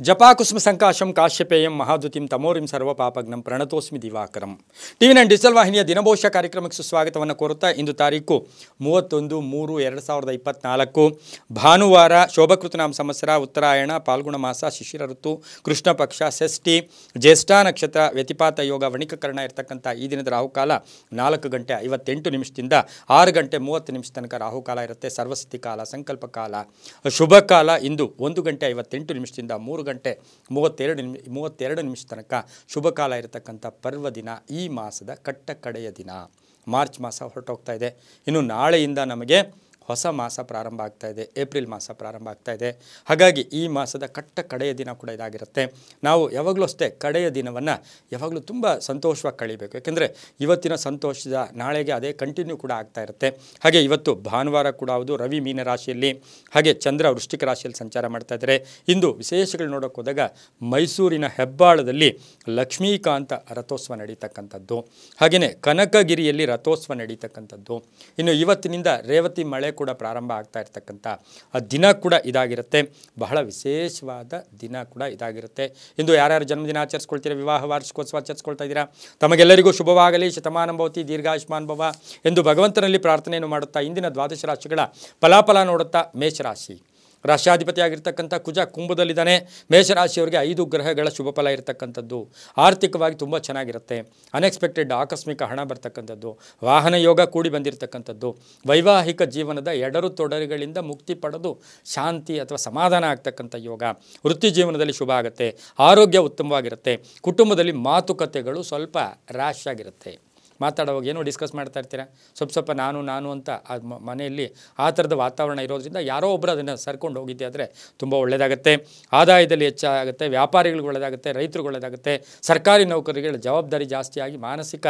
ಜಪಾಕುಸುಮ ಸಂಕಾಶಂ ಕಾಶ್ಯಪೇಯಂ ಮಹಾದ್ಯುತಿಂ ತಮೋರಿಂ ಸರ್ವಪಾಪಗ್ನಂ ಪ್ರಣತೋಸ್ಮಿ ದಿವಾಕರಂ. ಟಿವಿ9 digital ವಾಹಿನಿಯ ದಿನಭವಿಷ್ಯ ಕಾರ್ಯಕ್ರಮಕ್ಕೆ ಸುಸ್ವಾಗತವನ್ನು ಕೋರುತ್ತಾ ಇಂದು ತಾರೀಕು 31/3/2024 ಭಾನುವಾರ ಶೋಭಕೃತನಾಮ ಸಂವತ್ಸರ ಉತ್ತರಾಯಣ ಪಾಲ್ಗುಣ ಮಾಸ ಶಿಶಿರ ಋತು ಕೃಷ್ಣ ಪಕ್ಷ ಷಷ್ಠಿ ಜ್ಯೇಷ್ಠ ನಕ್ಷತ್ರ ವ್ಯತಿಪಾತ ಯೋಗ ವಣಿಕಕರಣ ಇರತಕ್ಕಂಥ ಈ ದಿನದ ರಾಹುಕಾಲ 4 ಗಂಟೆ 58 ನಿಮಿಷದಿಂದ 6 ಗಂಟೆ 30 ನಿಮಿಷ ತನಕ ರಾಹುಕಾಲ ಇರುತ್ತೆ. ಸರ್ವಸಿದ್ಧಿ ಕಾಲ ಸಂಕಲ್ಪ ಕಾಲ ಶುಭ ಕಾಲ ಇಂದು 1 ಗಂಟೆ 58 ನಿಮಿಷದಿಂದ 3 ಗಂಟೆ 32 ನಿಮಿಷ ತನಕ ಶುಭ ಕಾಲ ಇರತಕ್ಕಂಥ ಪರ್ವ ದಿನ. ಈ ಮಾಸದ ಕಡೆಯ ದಿನ ಮಾರ್ಚ್ ಮಾಸ ಹೊರಟೋಗ್ತಾ ಇದೆ. ಇನ್ನು ನಾಳೆಯಿಂದ ನಮಗೆ ಹೊಸ ಮಾಸ ಪ್ರಾರಂಭ ಆಗ್ತಾ ಇದೆ, ಏಪ್ರಿಲ್ ಮಾಸ ಪ್ರಾರಂಭ ಆಗ್ತಾ ಇದೆ. ಹಾಗಾಗಿ ಈ ಮಾಸದ ಕಡೆಯ ದಿನ ಕೂಡ ಇದಾಗಿರುತ್ತೆ. ನಾವು ಯಾವಾಗಲೂ ಅಷ್ಟೇ ಕಡೆಯ ದಿನವನ್ನು ಯಾವಾಗಲೂ ತುಂಬ ಸಂತೋಷವಾಗಿ ಕಳಿಬೇಕು. ಯಾಕೆಂದರೆ ಇವತ್ತಿನ ಸಂತೋಷದ ನಾಳೆಗೆ ಅದೇ ಕಂಟಿನ್ಯೂ ಕೂಡ ಆಗ್ತಾ ಇರುತ್ತೆ. ಹಾಗೆ ಇವತ್ತು ಭಾನುವಾರ ಕೂಡ ಹೌದು. ರವಿ ಮೀನ ರಾಶಿಯಲ್ಲಿ ಹಾಗೆ ಚಂದ್ರ ವೃಶ್ಚಿಕ ರಾಶಿಯಲ್ಲಿ ಸಂಚಾರ ಮಾಡ್ತಾ ಇದ್ದಾರೆ. ಇಂದು ವಿಶೇಷಗಳು ನೋಡೋಕೆ ಹೋದಾಗ ಮೈಸೂರಿನ ಹೆಬ್ಬಾಳದಲ್ಲಿ ಲಕ್ಷ್ಮೀಕಾಂತ ರಥೋತ್ಸವ ನಡೀತಕ್ಕಂಥದ್ದು, ಹಾಗೆಯೇ ಕನಕಗಿರಿಯಲ್ಲಿ ರಥೋತ್ಸವ ನಡೀತಕ್ಕಂಥದ್ದು. ಇನ್ನು ಇವತ್ತಿನಿಂದ ರೇವತಿ ಮಳೆ ಕೂಡ ಪ್ರಾರಂಭ ಆಗ್ತಾ ಇರ್ತಕ್ಕಂಥ ದಿನ ಕೂಡ ಇದಾಗಿರುತ್ತೆ. ಬಹಳ ವಿಶೇಷವಾದ ದಿನ ಕೂಡ ಇದಾಗಿರುತ್ತೆ. ಇಂದು ಯಾರ್ಯಾರು ಜನ್ಮದಿನ ಆಚರಿಸ್ಕೊಳ್ತೀರಾ, ವಿವಾಹ ವಾರ್ಷಿಕೋತ್ಸವ ಆಚರಿಸ್ಕೊಳ್ತಾ ಇದ್ದೀರಾ, ತಮಗೆಲ್ಲರಿಗೂ ಶುಭವಾಗಲಿ, ಶತಮಾನಂ ಭವತಿ, ದೀರ್ಘಾಯುಷ್ಮಾನ್ ಭವ ಎಂದು ಭಗವಂತನಲ್ಲಿ ಪ್ರಾರ್ಥನೆಯನ್ನು ಮಾಡುತ್ತಾ ಇಂದಿನ ದ್ವಾದಶ ರಾಶಿಗಳ ಫಲಾಫಲ ನೋಡುತ್ತಾ ಮೇಷರಾಶಿ ರಾಶ್ಯಾಧಿಪತಿಯಾಗಿರ್ತಕ್ಕಂಥ ಕುಜ ಕುಂಭದಲ್ಲಿದ್ದಾನೆ. ಮೇಷರಾಶಿಯವರಿಗೆ 5 ಗ್ರಹಗಳ ಶುಭ ಫಲ ಇರತಕ್ಕಂಥದ್ದು. ಆರ್ಥಿಕವಾಗಿ ತುಂಬ ಚೆನ್ನಾಗಿರುತ್ತೆ. ಅನ್ಎಕ್ಸ್ಪೆಕ್ಟೆಡ್ ಆಕಸ್ಮಿಕ ಹಣ ಬರ್ತಕ್ಕಂಥದ್ದು, ವಾಹನ ಯೋಗ ಕೂಡಿ ಬಂದಿರತಕ್ಕಂಥದ್ದು, ವೈವಾಹಿಕ ಜೀವನದ ಎಡರು ತೊಡರುಗಳಿಂದ ಮುಕ್ತಿ ಪಡೆದು ಶಾಂತಿ ಅಥವಾ ಸಮಾಧಾನ ಆಗ್ತಕ್ಕಂಥ ಯೋಗ, ವೃತ್ತಿ ಜೀವನದಲ್ಲಿ ಶುಭ ಆಗುತ್ತೆ. ಆರೋಗ್ಯ ಉತ್ತಮವಾಗಿರುತ್ತೆ. ಕುಟುಂಬದಲ್ಲಿ ಮಾತುಕತೆಗಳು ಸ್ವಲ್ಪ ರ್ಯಾಶ್ ಆಗಿರುತ್ತೆ. ಮಾತಾಡುವಾಗ ಏನೋ ಡಿಸ್ಕಸ್ ಮಾಡ್ತಾ ಇರ್ತೀರ, ಸ್ವಲ್ಪ ನಾನು ಅಂತ ಮನೆಯಲ್ಲಿ ಆ ಥರದ ವಾತಾವರಣ ಇರೋದ್ರಿಂದ ಯಾರೋ ಒಬ್ಬರು ಅದನ್ನು ಸರ್ಕೊಂಡು ಹೋಗಿದ್ದೆ ಆದರೆ ತುಂಬ ಒಳ್ಳೆಯದಾಗುತ್ತೆ. ಆದಾಯದಲ್ಲಿ ಹೆಚ್ಚಾಗುತ್ತೆ, ವ್ಯಾಪಾರಿಗಳಿಗೆ ಒಳ್ಳೆಯದಾಗುತ್ತೆ, ರೈತರಿಗೆ ಒಳ್ಳೆಯದಾಗುತ್ತೆ. ಸರ್ಕಾರಿ ನೌಕರರಿಗೆ ಜವಾಬ್ದಾರಿ ಜಾಸ್ತಿಯಾಗಿ ಮಾನಸಿಕ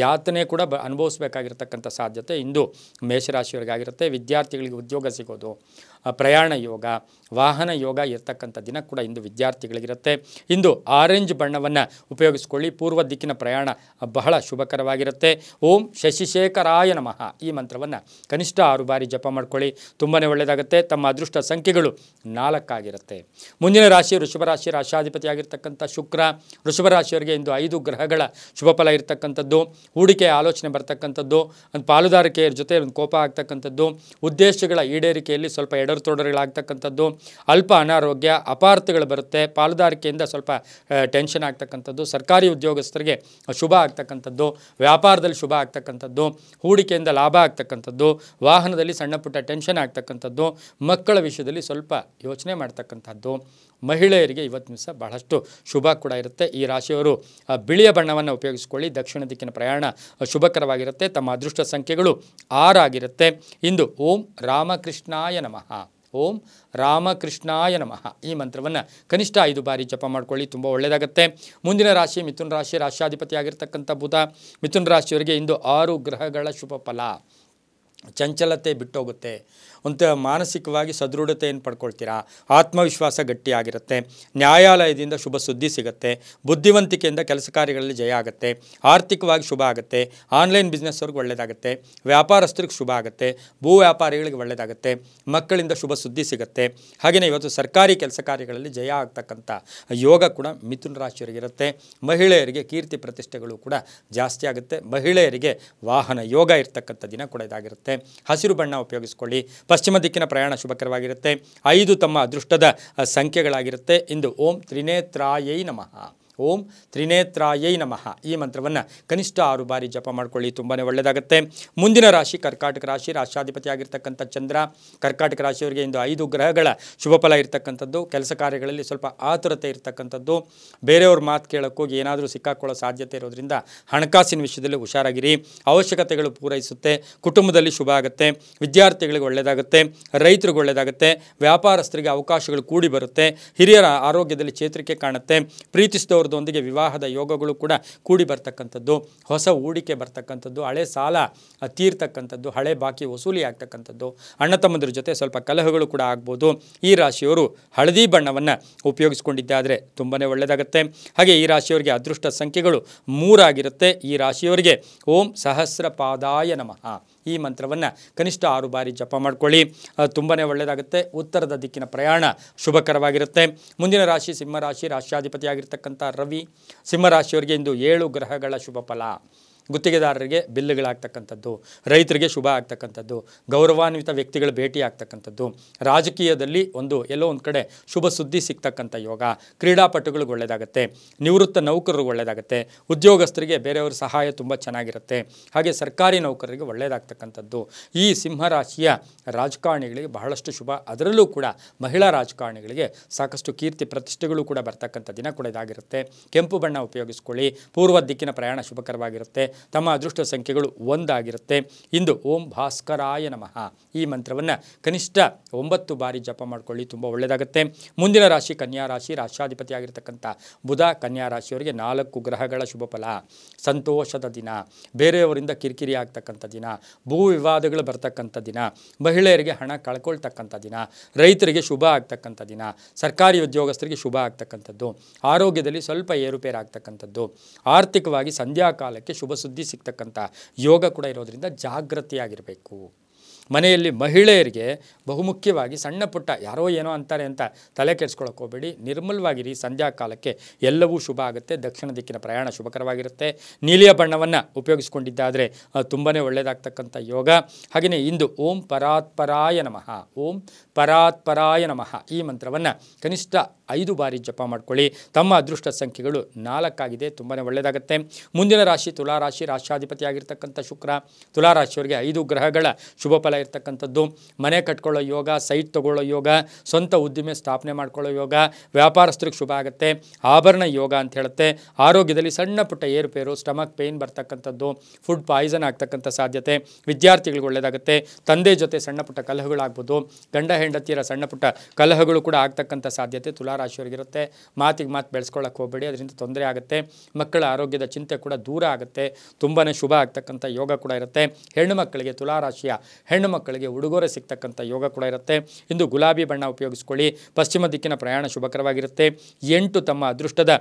ಯಾತನೆ ಕೂಡ ಅನುಭವಿಸಬೇಕಾಗಿರ್ತಕ್ಕಂಥ ಸಾಧ್ಯತೆ ಇಂದು ಮೇಷರಾಶಿಯವರಿಗಾಗಿರುತ್ತೆ. ವಿದ್ಯಾರ್ಥಿಗಳಿಗೆ ಉದ್ಯೋಗ ಸಿಗೋದು, ಪ್ರಯಾಣ ಯೋಗ, ವಾಹನ ಯೋಗ ಇರ್ತಕ್ಕಂಥ ದಿನ ಕೂಡ ಇಂದು ವಿದ್ಯಾರ್ಥಿಗಳಿಗಿರುತ್ತೆ. ಇಂದು ಆರೆಂಜ್ ಬಣ್ಣವನ್ನು ಉಪಯೋಗಿಸ್ಕೊಳ್ಳಿ. ಪೂರ್ವ ದಿಕ್ಕಿನ ಪ್ರಯಾಣ ಬಹಳ ಶುಭಕರವಾಗಿರುತ್ತೆ. ಓಂ ಶಶಿಶೇಖರಾಯ ನಮಃ ಈ ಮಂತ್ರವನ್ನು ಕನಿಷ್ಠ 6 ಬಾರಿ ಜಪ ಮಾಡ್ಕೊಳ್ಳಿ, ತುಂಬಾ ಒಳ್ಳೆಯದಾಗುತ್ತೆ. ತಮ್ಮ ಅದೃಷ್ಟ ಸಂಖ್ಯೆಗಳು 4 ಆಗಿರುತ್ತೆ. ಮುಂದಿನ ರಾಶಿ ವೃಷಭ ರಾಶಿ. ರಾಶಾಧಿಪತಿಯಾಗಿರ್ತಕ್ಕಂಥ ಶುಕ್ರ. ವೃಷಭ ರಾಶಿಯವರಿಗೆ ಇಂದು 5 ಗ್ರಹಗಳ ಶುಭ ಫಲ ಇರತಕ್ಕಂಥದ್ದು. ಹೂಡಿಕೆ ಆಲೋಚನೆ ಬರ್ತಕ್ಕಂಥದ್ದು, ಒಂದು ಪಾಲುದಾರಿಕೆಯ ಜೊತೆ ಒಂದು ಕೋಪ ಆಗ್ತಕ್ಕಂಥದ್ದು, ಉದ್ದೇಶಗಳ ಈಡೇರಿಕೆಯಲ್ಲಿ ಸ್ವಲ್ಪ ಎಡರುತೊಡರುಗಳಾಗ್ತಕ್ಕಂಥದ್ದು, ಅಲ್ಪ ಅನಾರೋಗ್ಯ, ಅಪಾರ್ಥಗಳು ಬರುತ್ತೆ, ಪಾಲುದಾರಿಕೆಯಿಂದ ಸ್ವಲ್ಪ ಟೆನ್ಷನ್ ಆಗ್ತಕ್ಕಂಥದ್ದು, ಸರ್ಕಾರಿ ಉದ್ಯೋಗಸ್ಥರಿಗೆ ಶುಭ ಆಗ್ತಕ್ಕಂಥದ್ದು, ವ್ಯಾಪಾರದಲ್ಲಿ ಶುಭ ಆಗ್ತಕ್ಕಂಥದ್ದು, ಹೂಡಿಕೆಯಿಂದ ಲಾಭ ಆಗ್ತಕ್ಕಂಥದ್ದು, ವಾಹನದಲ್ಲಿ ಸಣ್ಣ ಪುಟ್ಟ ಟೆನ್ಷನ್ ಆಗ್ತಕ್ಕಂಥದ್ದು, ಮಕ್ಕಳ ವಿಷಯದಲ್ಲಿ ಸ್ವಲ್ಪ ಯೋಚನೆ ಮಾಡ್ತಕ್ಕಂಥದ್ದು. ಮಹಿಳೆಯರಿಗೆ ಇವತ್ತಿನ ದಿವಸ ಬಹಳಷ್ಟು ಶುಭ ಕೂಡ ಇರುತ್ತೆ. ಈ ರಾಶಿಯವರು ಬಿಳಿಯ ಬಣ್ಣವನ್ನು ಉಪಯೋಗಿಸಿಕೊಳ್ಳಿ. ದಕ್ಷಿಣ ದಿಕ್ಕಿನ ಪ್ರಯಾಣ ಶುಭಕರವಾಗಿರುತ್ತೆ. ತಮ್ಮ ಅದೃಷ್ಟ ಸಂಖ್ಯೆಗಳು 6 ಆಗಿರುತ್ತೆ. ಇಂದು ಓಂ ರಾಮಕೃಷ್ಣಾಯ ನಮಃ, ಓಂ ರಾಮಕೃಷ್ಣಾಯ ನಮಃ ಈ ಮಂತ್ರವನ್ನು ಕನಿಷ್ಠ 5 ಬಾರಿ ಜಪ ಮಾಡ್ಕೊಳ್ಳಿ, ತುಂಬ ಒಳ್ಳೆಯದಾಗುತ್ತೆ. ಮುಂದಿನ ರಾಶಿ ಮಿಥುನ ರಾಶಿ. ರಾಶ್ಯಾಧಿಪತಿಯಾಗಿರ್ತಕ್ಕಂಥ ಬುಧ. ಮಿಥುನ ರಾಶಿಯವರಿಗೆ ಇಂದು 6 ಗ್ರಹಗಳ ಶುಭ ಫಲ. ಚಂಚಲತೆ ಬಿಟ್ಟೋಗುತ್ತೆ. ಒಂದು ಮಾನಸಿಕವಾಗಿ ಸದೃಢತೆಯನ್ನು ಪಡ್ಕೊಳ್ತೀರಾ. ಆತ್ಮವಿಶ್ವಾಸ ಗಟ್ಟಿಯಾಗಿರುತ್ತೆ. ನ್ಯಾಯಾಲಯದಿಂದ ಶುಭ ಸುದ್ದಿ ಸಿಗುತ್ತೆ. ಬುದ್ಧಿವಂತಿಕೆಯಿಂದ ಕೆಲಸ ಕಾರ್ಯಗಳಲ್ಲಿ ಜಯ ಆಗುತ್ತೆ. ಆರ್ಥಿಕವಾಗಿ ಶುಭ ಆಗುತ್ತೆ. ಆನ್ಲೈನ್ ಬಿಸ್ನೆಸ್ವರೆಗೆ ಒಳ್ಳೆಯದಾಗುತ್ತೆ. ವ್ಯಾಪಾರಸ್ಥರಿಗೆ ಶುಭ ಆಗುತ್ತೆ. ಭೂ ವ್ಯಾಪಾರಿಗಳಿಗೆ ಒಳ್ಳೆಯದಾಗುತ್ತೆ. ಮಕ್ಕಳಿಂದ ಶುಭ ಸುದ್ದಿ ಸಿಗುತ್ತೆ. ಹಾಗೆಯೇ ಇವತ್ತು ಸರ್ಕಾರಿ ಕೆಲಸ ಕಾರ್ಯಗಳಲ್ಲಿ ಜಯ ಆಗ್ತಕ್ಕಂಥ ಯೋಗ ಕೂಡ ಮಿಥುನ ರಾಶಿಯವರಿಗಿರುತ್ತೆ. ಮಹಿಳೆಯರಿಗೆ ಕೀರ್ತಿ ಪ್ರತಿಷ್ಠೆಗಳು ಕೂಡ ಜಾಸ್ತಿ ಆಗುತ್ತೆ. ಮಹಿಳೆಯರಿಗೆ ವಾಹನ ಯೋಗ ಇರ್ತಕ್ಕಂಥ ದಿನ ಕೂಡ ಇದಾಗಿರುತ್ತೆ. ಹಸಿರು ಬಣ್ಣ ಉಪಯೋಗಿಸ್ಕೊಳ್ಳಿ. ಪಶ್ಚಿಮ ದಿಕ್ಕಿನ ಪ್ರಯಾಣ ಶುಭಕರವಾಗಿರುತ್ತೆ. 5 ತಮ್ಮ ಅದೃಷ್ಟದ ಸಂಖ್ಯೆಗಳಾಗಿರುತ್ತೆ. ಇಂದು ಓಂ ತ್ರಿನೇತ್ರಾಯೈ ನಮಃ, ಓಂ ತ್ರಿನೇತ್ರಾಯೈ ನಮಃ ಈ ಮಂತ್ರವನ್ನು ಕನಿಷ್ಠ 6 ಬಾರಿ ಜಪ ಮಾಡ್ಕೊಳ್ಳಿ, ತುಂಬಾ ಒಳ್ಳೆಯದಾಗುತ್ತೆ. ಮುಂದಿನ ರಾಶಿ ಕರ್ಕಾಟಕ ರಾಶಿ. ರಾಶ್ಯಾಧಿಪತಿಯಾಗಿರ್ತಕ್ಕಂಥ ಚಂದ್ರ. ಕರ್ಕಾಟಕ ರಾಶಿಯವರಿಗೆ ಇಂದು 5 ಗ್ರಹಗಳ ಶುಭ ಫಲ ಇರ್ತಕ್ಕಂಥದ್ದು. ಕೆಲಸ ಕಾರ್ಯಗಳಲ್ಲಿ ಸ್ವಲ್ಪ ಆತುರತೆ ಇರ್ತಕ್ಕಂಥದ್ದು. ಬೇರೆಯವ್ರ ಮಾತು ಕೇಳೋಕ್ಕೋಗಿ ಏನಾದರೂ ಸಿಕ್ಕಾಕೊಳ್ಳೋ ಸಾಧ್ಯತೆ ಇರೋದ್ರಿಂದ ಹಣಕಾಸಿನ ವಿಷಯದಲ್ಲಿ ಹುಷಾರಾಗಿರಿ. ಅವಶ್ಯಕತೆಗಳು ಪೂರೈಸುತ್ತೆ. ಕುಟುಂಬದಲ್ಲಿ ಶುಭ ಆಗುತ್ತೆ. ವಿದ್ಯಾರ್ಥಿಗಳಿಗೆ ಒಳ್ಳೆಯದಾಗುತ್ತೆ. ರೈತರಿಗೆ ಒಳ್ಳೆಯದಾಗುತ್ತೆ. ವ್ಯಾಪಾರಸ್ಥರಿಗೆ ಅವಕಾಶಗಳು ಕೂಡಿ ಬರುತ್ತೆ. ಹಿರಿಯರ ಆರೋಗ್ಯದಲ್ಲಿ ಚೇತರಿಕೆ ಕಾಣುತ್ತೆ. ಪ್ರೀತಿಸಿದವ್ರದ್ದೊಂದಿಗೆ ವಿವಾಹದ ಯೋಗಗಳು ಕೂಡ ಕೂಡಿ ಬರ್ತಕ್ಕಂಥದ್ದು. ಹೊಸ ಹೂಡಿಕೆ ಬರ್ತಕ್ಕಂಥದ್ದು. ಹಳೆ ಸಾಲ ತೀರ್ತಕ್ಕಂಥದ್ದು. ಹಳೆ ಬಾಕಿ ವಸೂಲಿ ಆಗ್ತಕ್ಕಂಥದ್ದು. ಅಣ್ಣ ತಮ್ಮಂದ್ರ ಜೊತೆ ಸ್ವಲ್ಪ ಕಲಹಗಳು ಕೂಡ ಆಗ್ಬೋದು. ಈ ರಾಶಿಯವರು ಹಳದಿ ಬಣ್ಣವನ್ನು ಉಪಯೋಗಿಸ್ಕೊಂಡಿದ್ದಾದರೆ ತುಂಬಾ ಒಳ್ಳೆಯದಾಗುತ್ತೆ. ಹಾಗೆ ಈ ರಾಶಿಯವರಿಗೆ ಅದೃಷ್ಟ ಸಂಖ್ಯೆಗಳು 3 ಆಗಿರುತ್ತೆ. ಈ ರಾಶಿಯವರಿಗೆ ಓಂ ಸಹಸ್ರಪಾದಾಯ ನಮಃ, ಈ ಮಂತ್ರವನ್ನು ಕನಿಷ್ಠ 6 ಬಾರಿ ಜಪ ಮಾಡ್ಕೊಳ್ಳಿ, ತುಂಬಾ ಒಳ್ಳೆಯದಾಗುತ್ತೆ. ಉತ್ತರದ ದಿಕ್ಕಿನ ಪ್ರಯಾಣ ಶುಭಕರವಾಗಿರುತ್ತೆ. ಮುಂದಿನ ರಾಶಿ ಸಿಂಹರಾಶಿ, ರಾಷ್ಟ್ರಾಧಿಪತಿಯಾಗಿರ್ತಕ್ಕಂಥ ರವಿ. ಸಿಂಹರಾಶಿಯವರಿಗೆ ಇಂದು 7 ಗ್ರಹಗಳ ಶುಭ ಫಲ. ಗುತ್ತಿಗೆದಾರರಿಗೆ ಬಿಲ್ಲುಗಳಾಗ್ತಕ್ಕಂಥದ್ದು, ರೈತರಿಗೆ ಶುಭ ಆಗ್ತಕ್ಕಂಥದ್ದು, ಗೌರವಾನ್ವಿತ ವ್ಯಕ್ತಿಗಳ ಭೇಟಿ ಆಗ್ತಕ್ಕಂಥದ್ದು, ರಾಜಕೀಯದಲ್ಲಿ ಎಲ್ಲೋ ಒಂದು ಕಡೆ ಶುಭ ಸುದ್ದಿ ಸಿಗ್ತಕ್ಕಂಥ ಯೋಗ, ಕ್ರೀಡಾಪಟುಗಳಿಗೆ ಒಳ್ಳೆಯದಾಗುತ್ತೆ, ನಿವೃತ್ತ ನೌಕರರಿಗೆ ಒಳ್ಳೆಯದಾಗುತ್ತೆ, ಉದ್ಯೋಗಸ್ಥರಿಗೆ ಬೇರೆಯವರ ಸಹಾಯ ತುಂಬ ಚೆನ್ನಾಗಿರುತ್ತೆ, ಹಾಗೆ ಸರ್ಕಾರಿ ನೌಕರರಿಗೆ ಒಳ್ಳೆಯದಾಗ್ತಕ್ಕಂಥದ್ದು. ಈ ಸಿಂಹರಾಶಿಯ ರಾಜಕಾರಣಿಗಳಿಗೆ ಬಹಳಷ್ಟು ಶುಭ. ಅದರಲ್ಲೂ ಕೂಡ ಮಹಿಳಾ ರಾಜಕಾರಣಿಗಳಿಗೆ ಸಾಕಷ್ಟು ಕೀರ್ತಿ ಪ್ರತಿಷ್ಠೆಗಳು ಕೂಡ ಬರ್ತಕ್ಕಂಥ ದಿನ ಕೂಡ ಇದಾಗಿರುತ್ತೆ. ಕೆಂಪು ಬಣ್ಣ ಉಪಯೋಗಿಸ್ಕೊಳ್ಳಿ. ಪೂರ್ವ ದಿಕ್ಕಿನ ಪ್ರಯಾಣ ಶುಭಕರವಾಗಿರುತ್ತೆ. ತಮ್ಮ ಅದೃಷ್ಟ ಸಂಖ್ಯೆಗಳು 1 ಆಗಿರುತ್ತೆ. ಇಂದು ಓಂ ಭಾಸ್ಕರಾಯ ನಮಃ ಈ ಮಂತ್ರವನ್ನು ಕನಿಷ್ಠ 9 ಬಾರಿ ಜಪ ಮಾಡ್ಕೊಳ್ಳಿ, ತುಂಬ ಒಳ್ಳೆಯದಾಗುತ್ತೆ. ಮುಂದಿನ ರಾಶಿ ಕನ್ಯಾ ರಾಶಿ, ರಾಷ್ಟ್ರಾಧಿಪತಿಯಾಗಿರ್ತಕ್ಕಂಥ ಬುಧ. ಕನ್ಯಾ ರಾಶಿಯವರಿಗೆ 4 ಗ್ರಹಗಳ ಶುಭ ಫಲ. ಸಂತೋಷದ ದಿನ, ಬೇರೆಯವರಿಂದ ಕಿರಿಕಿರಿ ಆಗ್ತಕ್ಕಂಥ ದಿನ, ಭೂ ವಿವಾದಗಳು ಬರ್ತಕ್ಕಂಥ ದಿನ, ಮಹಿಳೆಯರಿಗೆ ಹಣ ಕಳ್ಕೊಳ್ತಕ್ಕಂಥ ದಿನ, ರೈತರಿಗೆ ಶುಭ ಆಗ್ತಕ್ಕಂಥ ದಿನ, ಸರ್ಕಾರಿ ಉದ್ಯೋಗಸ್ಥರಿಗೆ ಶುಭ ಆಗ್ತಕ್ಕಂಥದ್ದು, ಆರೋಗ್ಯದಲ್ಲಿ ಸ್ವಲ್ಪ ಏರುಪೇರು ಆಗ್ತಕ್ಕಂಥದ್ದು, ಆರ್ಥಿಕವಾಗಿ ಸಂಧ್ಯಾಕಾಲಕ್ಕೆ ಶುಭ ಸುದ್ದಿ ಸಿಗ್ತಕ್ಕಂಥ ಯೋಗ ಕೂಡ ಇರೋದರಿಂದ ಜಾಗೃತಿಯಾಗಿರಬೇಕು. ಮನೆಯಲ್ಲಿ ಮಹಿಳೆಯರಿಗೆ ಬಹುಮುಖ್ಯವಾಗಿ ಸಣ್ಣ ಪುಟ್ಟ ಯಾರೋ ಏನೋ ಅಂತಾರೆ ಅಂತ ತಲೆ ಕೆಡಿಸ್ಕೊಳ್ಳೋಕೆ ಹೋಗಬೇಡಿ. ನಿರ್ಮಲವಾಗಿರಿ. ಸಂಧ್ಯಾಕಾಲಕ್ಕೆ ಎಲ್ಲವೂ ಶುಭ ಆಗುತ್ತೆ. ದಕ್ಷಿಣ ದಿಕ್ಕಿನ ಪ್ರಯಾಣ ಶುಭಕರವಾಗಿರುತ್ತೆ. ನೀಲಿಯ ಬಣ್ಣವನ್ನು ಉಪಯೋಗಿಸ್ಕೊಂಡಿದ್ದಾದರೆ ತುಂಬಾ ಒಳ್ಳೆಯದಾಗ್ತಕ್ಕಂಥ ಯೋಗ. ಹಾಗೆಯೇ ಇಂದು ಓಂ ಪರಾತ್ಪರಾಯ ನಮಃ, ಓಂ ಪರಾತ್ಪರಾಯ ನಮಃ ಈ ಮಂತ್ರವನ್ನು ಕನಿಷ್ಠ 5 ಬಾರಿ ಜಪ ಮಾಡ್ಕೊಳ್ಳಿ. ತಮ್ಮ ಅದೃಷ್ಟ ಸಂಖ್ಯೆಗಳು 4 ಆಗಿದೆ, ತುಂಬಾ ಒಳ್ಳೆಯದಾಗುತ್ತೆ. ಮುಂದಿನ ರಾಶಿ ತುಲಾರಾಶಿ, ರಾಷ್ಟ್ರಾಧಿಪತಿಯಾಗಿರ್ತಕ್ಕಂಥ ಶುಕ್ರ. ತುಲಾರಾಶಿಯವರಿಗೆ 5 ಗ್ರಹಗಳ ಶುಭ ಫಲ ಇರ್ತಕ್ಕಂಥದ್ದು. ಮನೆ ಕಟ್ಕೊಳ್ಳೋ ಯೋಗ, ಸೈಟ್ ತೊಗೊಳ್ಳೋ ಯೋಗ, ಸ್ವಂತ ಉದ್ದಿಮೆ ಸ್ಥಾಪನೆ ಮಾಡ್ಕೊಳ್ಳೋ ಯೋಗ, ವ್ಯಾಪಾರಸ್ಥರಿಗೆ ಶುಭ ಆಗುತ್ತೆ. ಆಭರಣ ಯೋಗ ಅಂತ ಹೇಳುತ್ತೆ. ಆರೋಗ್ಯದಲ್ಲಿ ಸಣ್ಣ ಪುಟ್ಟ ಏರುಪೇರು, ಸ್ಟಮಕ್ ಪೇಯ್ನ್ ಬರ್ತಕ್ಕಂಥದ್ದು, ಫುಡ್ ಪಾಯ್ಸನ್ ಆಗ್ತಕ್ಕಂಥ ಸಾಧ್ಯತೆ, ವಿದ್ಯಾರ್ಥಿಗಳಿಗೆ ಒಳ್ಳೆಯದಾಗುತ್ತೆ. ತಂದೆ ಜೊತೆ ಸಣ್ಣ ಪುಟ್ಟ ಕಲಹಗಳಾಗ್ಬೋದು, ಗಂಡ ಹೆಂಡತಿಯರ ಸಣ್ಣ ಪುಟ್ಟ ಕಲಹಗಳು ಕೂಡ ಆಗ್ತಕ್ಕಂಥ ಸಾಧ್ಯತೆ ತುಲಾರಾಶಿಯವರಿಗಿರುತ್ತೆ. ಮಾತಿಗೆ ಮಾತು ಬೆಳೆಸ್ಕೊಳ್ಳೋಕೆ ಹೋಗಬೇಡಿ, ಅದರಿಂದ ತೊಂದರೆ ಆಗುತ್ತೆ. ಮಕ್ಕಳ ಆರೋಗ್ಯದ ಚಿಂತೆ ಕೂಡ ದೂರ ಆಗುತ್ತೆ. ತುಂಬಾ ಶುಭ ಆಗ್ತಕ್ಕಂಥ ಯೋಗ ಕೂಡ ಇರುತ್ತೆ. ಹೆಣ್ಣು ಮಕ್ಕಳಿಗೆ, ತುಲಾರಾಶಿಯ ಹೆಣ್ಣು ಮಕ್ಕಳಿಗೆ ಉಡುಗೊರೆ ಸಿಗ್ತಕ್ಕಂಥ ಯೋಗ ಕೂಡ ಇರುತ್ತೆ. ಇಂದು ಗುಲಾಬಿ ಬಣ್ಣ ಉಪಯೋಗಿಸ್ಕೊಳ್ಳಿ. ಪಶ್ಚಿಮ ದಿಕ್ಕಿನ ಪ್ರಯಾಣ ಶುಭಕರವಾಗಿರುತ್ತೆ. 8 ತಮ್ಮ ಅದೃಷ್ಟದ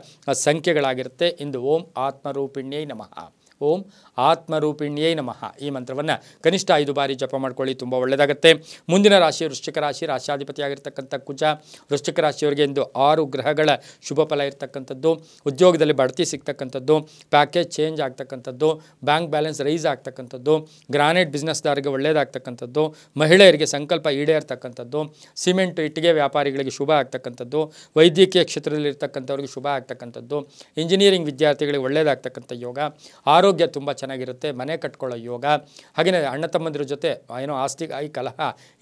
ಸಂಖ್ಯೆಗಳಾಗಿರುತ್ತೆ. ಇಂದು ಓಂ ಆತ್ಮರೂಪಿಣ್ಯೈ ನಮಃ, ಓಂ ಆತ್ಮರೂಪಿಣ್ಯೈ ನಮಃ ಈ ಮಂತ್ರವನ್ನು ಕನಿಷ್ಠ 5 ಬಾರಿ ಜಪ ಮಾಡ್ಕೊಳ್ಳಿ, ತುಂಬ ಒಳ್ಳೆಯದಾಗುತ್ತೆ. ಮುಂದಿನ ರಾಶಿ ವೃಶ್ಚಿಕ ರಾಶಿ, ರಾಷ್ಟ್ರಾಧಿಪತಿಯಾಗಿರ್ತಕ್ಕಂಥ ಕುಜ. ವೃಶ್ಚಿಕ ರಾಶಿಯವರಿಗೆ ಇಂದು 6 ಗ್ರಹಗಳ ಶುಭ ಫಲ ಇರ್ತಕ್ಕಂಥದ್ದು. ಉದ್ಯೋಗದಲ್ಲಿ ಬಡ್ತಿ ಸಿಗ್ತಕ್ಕಂಥದ್ದು, ಪ್ಯಾಕೇಜ್ ಚೇಂಜ್ ಆಗ್ತಕ್ಕಂಥದ್ದು, ಬ್ಯಾಂಕ್ ಬ್ಯಾಲೆನ್ಸ್ ರೈಸ್ ಆಗ್ತಕ್ಕಂಥದ್ದು, ಗ್ರಾನೈಟ್ ಬಿಸ್ನೆಸ್ದಾರರಿಗೆ ಒಳ್ಳೆಯದಾಗ್ತಕ್ಕಂಥದ್ದು, ಮಹಿಳೆಯರಿಗೆ ಸಂಕಲ್ಪ ಈಡೇರ್ತಕ್ಕಂಥದ್ದು, ಸಿಮೆಂಟ್ ಇಟ್ಟಿಗೆ ವ್ಯಾಪಾರಿಗಳಿಗೆ ಶುಭ ಆಗ್ತಕ್ಕಂಥದ್ದು, ವೈದ್ಯಕೀಯ ಕ್ಷೇತ್ರದಲ್ಲಿರ್ತಕ್ಕಂಥವ್ರಿಗೆ ಶುಭ ಆಗ್ತಕ್ಕಂಥದ್ದು, ಇಂಜಿನಿಯರಿಂಗ್ ವಿದ್ಯಾರ್ಥಿಗಳಿಗೆ ಒಳ್ಳೆಯದಾಗ್ತಕ್ಕಂಥ ಯೋಗ. ಆರೋಗ್ಯ ತುಂಬ ಚೆನ್ನಾಗಿರುತ್ತೆ. ಮನೆ ಕಟ್ಕೊಳ್ಳೋ ಯೋಗ. ಹಾಗೆಯೇ ಅಣ್ಣ ತಮ್ಮಂದಿರ ಜೊತೆ ಏನೋ ಆಸ್ತಿ ಕಲಹ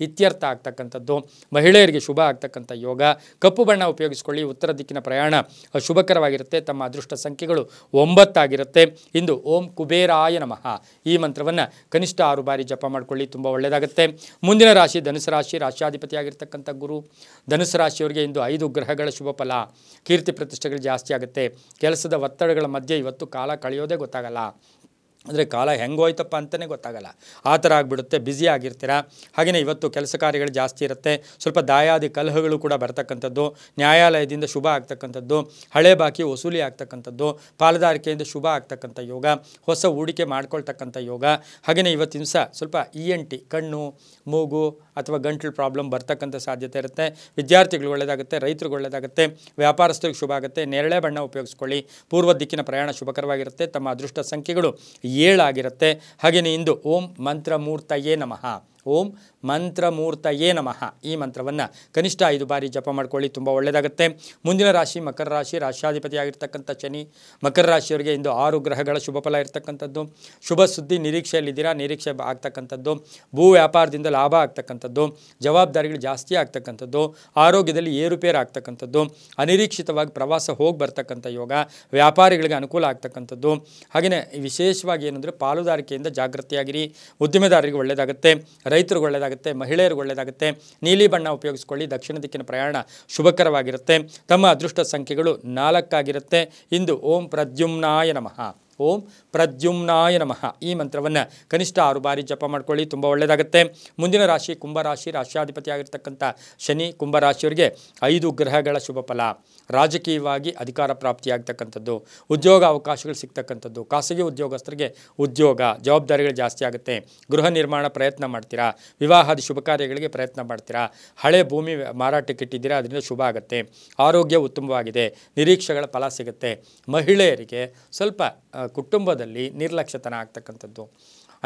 ಇತ್ಯರ್ಥ ಆಗ್ತಕ್ಕಂಥದ್ದು, ಮಹಿಳೆಯರಿಗೆ ಶುಭ ಆಗ್ತಕ್ಕಂಥ ಯೋಗ. ಕಪ್ಪು ಬಣ್ಣ ಉಪಯೋಗಿಸ್ಕೊಳ್ಳಿ. ಉತ್ತರ ದಿಕ್ಕಿನ ಪ್ರಯಾಣ ಶುಭಕರವಾಗಿರುತ್ತೆ. ತಮ್ಮ ಅದೃಷ್ಟ ಸಂಖ್ಯೆಗಳು 9 ಆಗಿರುತ್ತೆ. ಇಂದು ಓಂ ಕುಬೇರಾಯ ನಮಃ ಈ ಮಂತ್ರವನ್ನು ಕನಿಷ್ಠ 6 ಬಾರಿ ಜಪ ಮಾಡ್ಕೊಳ್ಳಿ, ತುಂಬ ಒಳ್ಳೆಯದಾಗುತ್ತೆ. ಮುಂದಿನ ರಾಶಿ ಧನುಸು ರಾಶಿ, ರಾಷ್ಟ್ರಾಧಿಪತಿಯಾಗಿರ್ತಕ್ಕಂಥ ಗುರು. ಧನುಸು ರಾಶಿಯವರಿಗೆ ಇಂದು 5 ಗ್ರಹಗಳ ಶುಭ ಫಲ. ಕೀರ್ತಿ ಪ್ರತಿಷ್ಠೆಗಳು ಜಾಸ್ತಿ ಆಗುತ್ತೆ. ಕೆಲಸದ ಒತ್ತಡಗಳ ಮಧ್ಯೆ ಇವತ್ತು ಕಾಲ ಕಳೆಯೋದೇ ಗೊತ್ತಾಗಲ್ಲ. ಅಂದರೆ ಕಾಲ ಹೆಂಗೋಯ್ತಪ್ಪ ಅಂತಲೇ ಗೊತ್ತಾಗಲ್ಲ, ಆ ಥರ ಆಗಿಬಿಡುತ್ತೆ. ಬ್ಯುಸಿ ಆಗಿರ್ತೀರ. ಹಾಗೆಯೇ ಇವತ್ತು ಕೆಲಸ ಕಾರ್ಯಗಳು ಜಾಸ್ತಿ ಇರುತ್ತೆ. ಸ್ವಲ್ಪ ದಾಯಾದಿ ಕಲಹಗಳು ಕೂಡ ಬರ್ತಕ್ಕಂಥದ್ದು, ನ್ಯಾಯಾಲಯದಿಂದ ಶುಭ ಆಗ್ತಕ್ಕಂಥದ್ದು, ಹಳೆ ಬಾಕಿ ವಸೂಲಿ ಆಗ್ತಕ್ಕಂಥದ್ದು, ಪಾಲುದಾರಿಕೆಯಿಂದ ಶುಭ ಆಗ್ತಕ್ಕಂಥ ಯೋಗ, ಹೊಸ ಹೂಡಿಕೆ ಮಾಡ್ಕೊಳ್ತಕ್ಕಂಥ ಯೋಗ. ಹಾಗೆಯೇ ಇವತ್ತಿನ ದಿವಸ ಸ್ವಲ್ಪ ENT ಕಣ್ಣು ಮೂಗು ಅಥವಾ ಗಂಟಲು ಪ್ರಾಬ್ಲಮ್ ಬರ್ತಕ್ಕಂಥ ಸಾಧ್ಯತೆ ಇರುತ್ತೆ. ವಿದ್ಯಾರ್ಥಿಗಳು ಒಳ್ಳೆಯದಾಗುತ್ತೆ, ರೈತರಿಗೆ ಒಳ್ಳೆಯದಾಗುತ್ತೆ, ವ್ಯಾಪಾರಸ್ಥರಿಗೆ ಶುಭ ಆಗುತ್ತೆ. ನೇರಳೆ ಬಣ್ಣ ಉಪಯೋಗಿಸ್ಕೊಳ್ಳಿ. ಪೂರ್ವ ದಿಕ್ಕಿನ ಪ್ರಯಾಣ ಶುಭಕರವಾಗಿರುತ್ತೆ. ತಮ್ಮ ಅದೃಷ್ಟ ಸಂಖ್ಯೆಗಳು 7 ಆಗಿರುತ್ತೆ. ಹಾಗೆಯೇ ಇಂದು ಓಂ ಮಂತ್ರಮೂರ್ತಯೇ ನಮಃ, ಓಂ ಮಂತ್ರಮೂರ್ತಯೇ ನಮಃ ಈ ಮಂತ್ರವನ್ನು ಕನಿಷ್ಠ 5 ಬಾರಿ ಜಪ ಮಾಡ್ಕೊಳ್ಳಿ, ತುಂಬ ಒಳ್ಳೆಯದಾಗುತ್ತೆ. ಮುಂದಿನ ರಾಶಿ ಮಕರ ರಾಶಿ, ರಾಷ್ಟ್ರಾಧಿಪತಿಯಾಗಿರ್ತಕ್ಕಂಥ ಶನಿ. ಮಕರ ರಾಶಿಯವರಿಗೆ ಇಂದು 6 ಗ್ರಹಗಳ ಶುಭ ಫಲ ಇರ್ತಕ್ಕಂಥದ್ದು. ಶುಭ ಸುದ್ದಿ ನಿರೀಕ್ಷೆಯಲ್ಲಿದ್ದೀರಾ, ನಿರೀಕ್ಷೆ ಆಗ್ತಕ್ಕಂಥದ್ದು, ಭೂ ವ್ಯಾಪಾರದಿಂದ ಲಾಭ ಆಗ್ತಕ್ಕಂಥದ್ದು, ಜವಾಬ್ದಾರಿಗಳು ಜಾಸ್ತಿ ಆಗ್ತಕ್ಕಂಥದ್ದು, ಆರೋಗ್ಯದಲ್ಲಿ ಏರುಪೇರು ಆಗ್ತಕ್ಕಂಥದ್ದು, ಅನಿರೀಕ್ಷಿತವಾಗಿ ಪ್ರವಾಸ ಹೋಗಿ ಬರ್ತಕ್ಕಂಥ ಯೋಗ, ವ್ಯಾಪಾರಿಗಳಿಗೆ ಅನುಕೂಲ ಆಗ್ತಕ್ಕಂಥದ್ದು. ಹಾಗೆಯೇ ವಿಶೇಷವಾಗಿ ಏನಂದರೆ ಪಾಲುದಾರಿಕೆಯಿಂದ ಜಾಗೃತಿಯಾಗಿರಿ. ಉದ್ದಿಮೆದಾರರಿಗೆ ಒಳ್ಳೆಯದಾಗುತ್ತೆ, ರೈತರಿಗೆ ಒಳ್ಳೆಯದಾಗುತ್ತೆ, ಮಹಿಳೆಯರಿಗೆ ಒಳ್ಳೆಯದಾಗುತ್ತೆ. ನೀಲಿ ಬಣ್ಣ ಉಪಯೋಗಿಸ್ಕೊಳ್ಳಿ. ದಕ್ಷಿಣ ದಿಕ್ಕಿನ ಪ್ರಯಾಣ ಶುಭಕರವಾಗಿರುತ್ತೆ. ತಮ್ಮ ಅದೃಷ್ಟ ಸಂಖ್ಯೆಗಳು 4 ಆಗಿರುತ್ತೆ. ಇಂದು ಓಂ ಪ್ರದ್ಯುಮ್ನಾಯ ನಮಃ, ಓಂ ಪ್ರದ್ಯುಮ್ನಾಯ ನಮಃ. ಈ ಮಂತ್ರವನ್ನು ಕನಿಷ್ಠ 6 ಬಾರಿ ಜಪ ಮಾಡ್ಕೊಳ್ಳಿ, ತುಂಬ ಒಳ್ಳೆಯದಾಗುತ್ತೆ. ಮುಂದಿನ ರಾಶಿ ಕುಂಭರಾಶಿ. ರಾಶ್ಯಾಧಿಪತಿಯಾಗಿರ್ತಕ್ಕಂಥ ಶನಿ ಕುಂಭರಾಶಿಯವರಿಗೆ 5 ಗ್ರಹಗಳ ಶುಭ ಫಲ. ರಾಜಕೀಯವಾಗಿ ಅಧಿಕಾರ ಪ್ರಾಪ್ತಿಯಾಗ್ತಕ್ಕಂಥದ್ದು, ಉದ್ಯೋಗ ಅವಕಾಶಗಳು ಸಿಗ್ತಕ್ಕಂಥದ್ದು, ಖಾಸಗಿ ಉದ್ಯೋಗಸ್ಥರಿಗೆ ಉದ್ಯೋಗ, ಜವಾಬ್ದಾರಿಗಳು ಜಾಸ್ತಿ ಆಗುತ್ತೆ. ಗೃಹ ನಿರ್ಮಾಣ ಪ್ರಯತ್ನ ಮಾಡ್ತೀರಾ, ವಿವಾಹದ ಶುಭ ಕಾರ್ಯಗಳಿಗೆ ಪ್ರಯತ್ನ ಮಾಡ್ತೀರಾ, ಹಳೆ ಭೂಮಿ ಮಾರಾಟಕ್ಕೆ ಇಟ್ಟಿದ್ದೀರಾ, ಅದರಿಂದ ಶುಭ ಆಗುತ್ತೆ. ಆರೋಗ್ಯ ಉತ್ತಮವಾಗಿದೆ, ನಿರೀಕ್ಷೆಗಳ ಫಲ ಸಿಗುತ್ತೆ. ಮಹಿಳೆಯರಿಗೆ ಸ್ವಲ್ಪ ಕುಟುಂಬದಲ್ಲಿ ನಿರ್ಲಕ್ಷ್ಯತನ ಆಗ್ತಕ್ಕಂಥದ್ದು,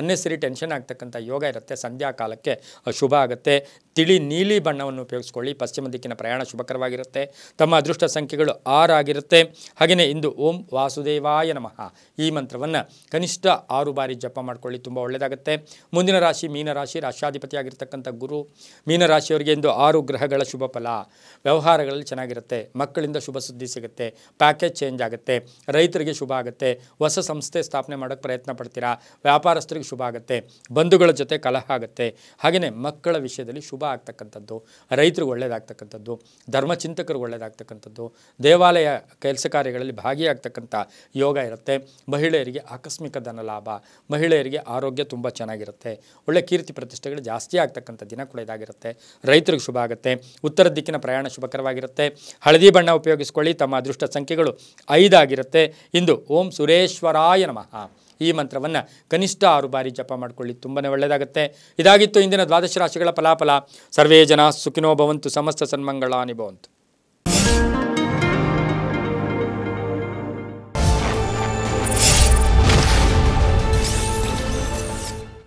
ಅನ್ನೆಸರಿ ಟೆನ್ಷನ್ ಆಗ್ತಕ್ಕಂಥ ಯೋಗ ಇರುತ್ತೆ. ಸಂಧ್ಯಾ ಕಾಲಕ್ಕೆ ಶುಭ ಆಗುತ್ತೆ. ತಿಳಿ ನೀಲಿ ಬಣ್ಣವನ್ನು ಉಪಯೋಗಿಸ್ಕೊಳ್ಳಿ. ಪಶ್ಚಿಮ ದಿಕ್ಕಿನ ಪ್ರಯಾಣ ಶುಭಕರವಾಗಿರುತ್ತೆ. ತಮ್ಮ ಅದೃಷ್ಟ ಸಂಖ್ಯೆಗಳು 6 ಆಗಿರುತ್ತೆ. ಹಾಗೆಯೇ ಇಂದು ಓಂ ವಾಸುದೇವಾಯ ನಮಃ ಈ ಮಂತ್ರವನ್ನು ಕನಿಷ್ಠ 6 ಬಾರಿ ಜಪ ಮಾಡ್ಕೊಳ್ಳಿ, ತುಂಬ ಒಳ್ಳೆಯದಾಗುತ್ತೆ. ಮುಂದಿನ ರಾಶಿ ಮೀನರಾಶಿ. ರಾಶ್ಯಾಧಿಪತಿಯಾಗಿರ್ತಕ್ಕಂಥ ಗುರು ಮೀನರಾಶಿಯವರಿಗೆ ಇಂದು 6 ಗ್ರಹಗಳ ಶುಭ ಫಲ. ವ್ಯವಹಾರಗಳಲ್ಲಿ ಚೆನ್ನಾಗಿರುತ್ತೆ, ಮಕ್ಕಳಿಂದ ಶುಭ ಸುದ್ದಿ ಸಿಗುತ್ತೆ, ಪ್ಯಾಕೇಜ್ ಚೇಂಜ್ ಆಗುತ್ತೆ, ರೈತರಿಗೆ ಶುಭ ಆಗುತ್ತೆ, ಹೊಸ ಸಂಸ್ಥೆ ಸ್ಥಾಪನೆ ಮಾಡೋಕ್ಕೆ ಪ್ರಯತ್ನ ಪಡ್ತೀರಾ, ವ್ಯಾಪಾರಸ್ಥರಿಗೆ ಶುಭ ಆಗುತ್ತೆ, ಬಂಧುಗಳ ಜೊತೆ ಕಲಹ ಆಗುತ್ತೆ. ಹಾಗೆಯೇ ಮಕ್ಕಳ ವಿಷಯದಲ್ಲಿ ಶುಭ ಆಗ್ತಕ್ಕಂಥದ್ದು, ರೈತರಿಗೆ ಒಳ್ಳೆಯದಾಗ್ತಕ್ಕಂಥದ್ದು, ಧರ್ಮಚಿಂತಕರಿಗೆ ಒಳ್ಳೆಯದಾಗ್ತಕ್ಕಂಥದ್ದು, ದೇವಾಲಯ ಕೆಲಸ ಕಾರ್ಯಗಳಲ್ಲಿ ಭಾಗಿಯಾಗ್ತಕ್ಕಂಥ ಯೋಗ ಇರುತ್ತೆ. ಮಹಿಳೆಯರಿಗೆ ಆಕಸ್ಮಿಕ ಧನ ಲಾಭ, ಮಹಿಳೆಯರಿಗೆ ಆರೋಗ್ಯ ತುಂಬ ಚೆನ್ನಾಗಿರುತ್ತೆ, ಒಳ್ಳೆ ಕೀರ್ತಿ ಪ್ರತಿಷ್ಠೆಗಳು ಜಾಸ್ತಿ ಆಗ್ತಕ್ಕಂಥ ದಿನ ಕೂಡ ಇದಾಗಿರುತ್ತೆ. ರೈತರಿಗೆ ಶುಭ ಆಗುತ್ತೆ. ಉತ್ತರ ದಿಕ್ಕಿನ ಪ್ರಯಾಣ ಶುಭಕರವಾಗಿರುತ್ತೆ. ಹಳದಿ ಬಣ್ಣ ಉಪಯೋಗಿಸ್ಕೊಳ್ಳಿ. ತಮ್ಮ ಅದೃಷ್ಟ ಸಂಖ್ಯೆಗಳು 5 ಆಗಿರುತ್ತೆ. ಇಂದು ಓಂ ಸುರೇಶ್ವರಾಯ ನಮಃ ಈ ಮಂತ್ರವನ್ನು ಕನಿಷ್ಠ 6 ಬಾರಿ ಜಪ ಮಾಡ್ಕೊಳ್ಳಿ, ತುಂಬನೇ ಒಳ್ಳೆಯದಾಗುತ್ತೆ. ಇದಾಗಿತ್ತು ಇಂದಿನ ದ್ವಾದಶ ರಾಶಿಗಳ ಫಲಾಫಲ. ಸರ್ವೇ ಜನ ಸುಖಿನೋ ಭವಂತು, ಸಮಸ್ತ ಸನ್ಮಂಗಳಾನಿ ಭವಂತು.